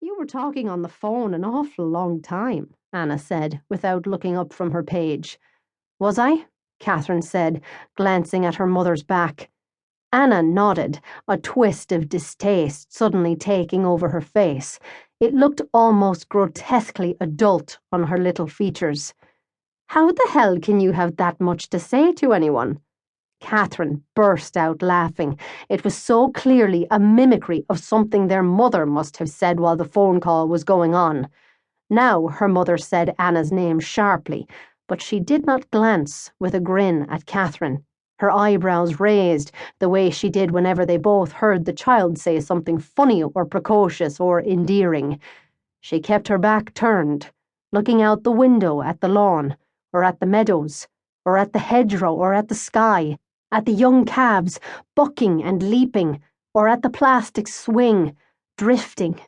You were talking on the phone an awful long time, Anna said, without looking up from her page. Was I? Catherine said, glancing at her mother's back. Anna nodded, a twist of distaste suddenly taking over her face. It looked almost grotesquely adult on her little features. How the hell can you have that much to say to anyone? Catherine burst out laughing. It was so clearly a mimicry of something their mother must have said while the phone call was going on. Now her mother said Anna's name sharply, but she did not glance with a grin at Catherine, her eyebrows raised, the way she did whenever they both heard the child say something funny or precocious or endearing. She kept her back turned, looking out the window at the lawn, or at the meadows, or at the hedgerow, or at the sky, at the young calves bucking and leaping, or at the plastic swing, drifting,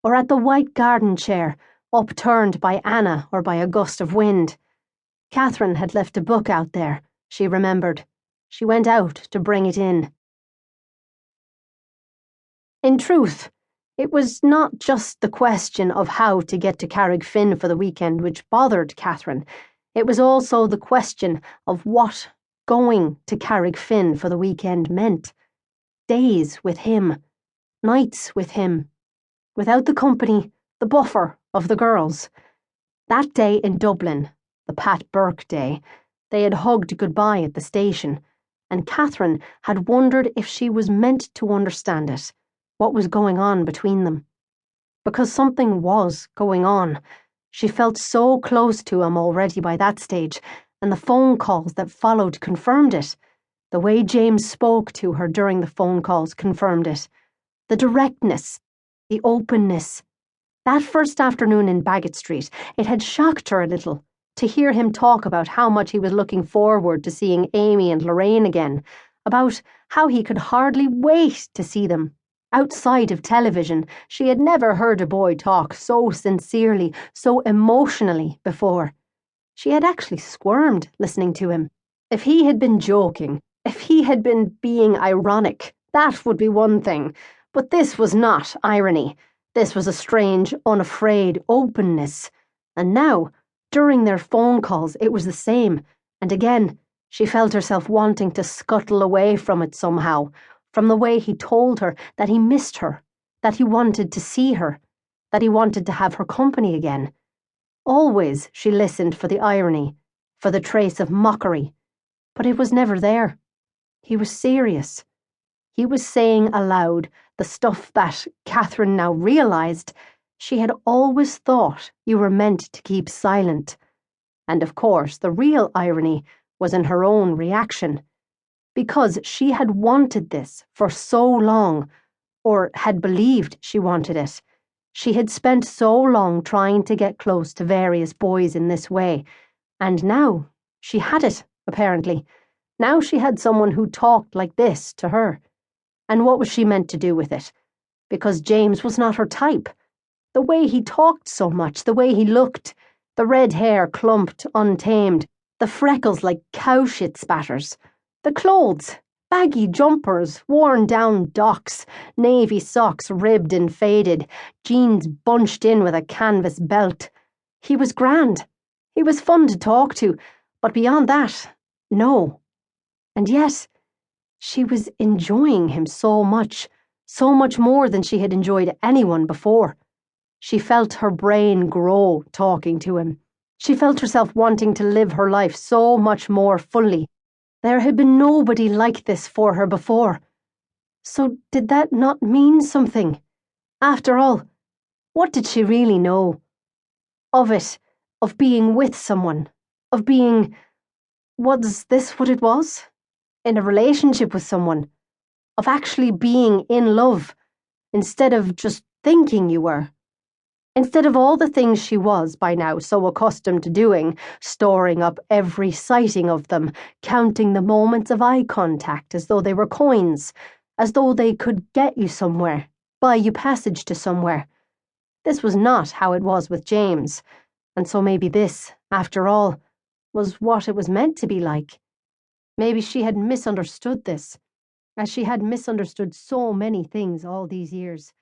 or at the white garden chair, upturned by Anna or by a gust of wind. Catherine had left a book out there, she remembered. She went out to bring it in. In truth, it was not just the question of how to get to Carrickfinn for the weekend which bothered Catherine. It was also the question of what going to Carrickfinn for the weekend meant. Days with him, nights with him, without the company, the buffer of the girls. That day in Dublin, the Pat Burke day, they had hugged goodbye at the station, and Catherine had wondered if she was meant to understand it, what was going on between them. Because something was going on. She felt so close to him already by that stage, and the phone calls that followed confirmed it. The way James spoke to her during the phone calls confirmed it. The directness, the openness. That first afternoon in Baggot Street, it had shocked her a little to hear him talk about how much he was looking forward to seeing Amy and Lorraine again, about how he could hardly wait to see them. Outside of television, she had never heard a boy talk so sincerely, so emotionally before. She had actually squirmed listening to him. If he had been joking, if he had been being ironic, that would be one thing. But this was not irony. This was a strange, unafraid openness. And now, during their phone calls, it was the same. And again, she felt herself wanting to scuttle away from it somehow, from the way he told her that he missed her, that he wanted to see her, that he wanted to have her company again. Always she listened for the irony, for the trace of mockery, but it was never there. He was serious. He was saying aloud the stuff that, Catherine now realised, she had always thought you were meant to keep silent. And of course, the real irony was in her own reaction. Because she had wanted this for so long, or had believed she wanted it. She had spent so long trying to get close to various boys in this way, and now she had it, apparently. Now she had someone who talked like this to her. And what was she meant to do with it? Because James was not her type. The way he talked so much, the way he looked, the red hair clumped, untamed, the freckles like cow shit spatters, the clothes, baggy jumpers, worn down docks, navy socks ribbed and faded, jeans bunched in with a canvas belt. He was grand. He was fun to talk to, but beyond that, no. And yet, she was enjoying him so much more than she had enjoyed anyone before. She felt her brain grow talking to him. She felt herself wanting to live her life so much more fully. There had been nobody like this for her before. So did that not mean something? After all, what did she really know? Of it, of being with someone, of being... Was this what it was? In a relationship with someone? Of actually being in love, instead of just thinking you were? Instead of all the things she was, by now, so accustomed to doing, storing up every sighting of them, counting the moments of eye contact as though they were coins, as though they could get you somewhere, buy you passage to somewhere. This was not how it was with James, and so maybe this, after all, was what it was meant to be like. Maybe she had misunderstood this, as she had misunderstood so many things all these years.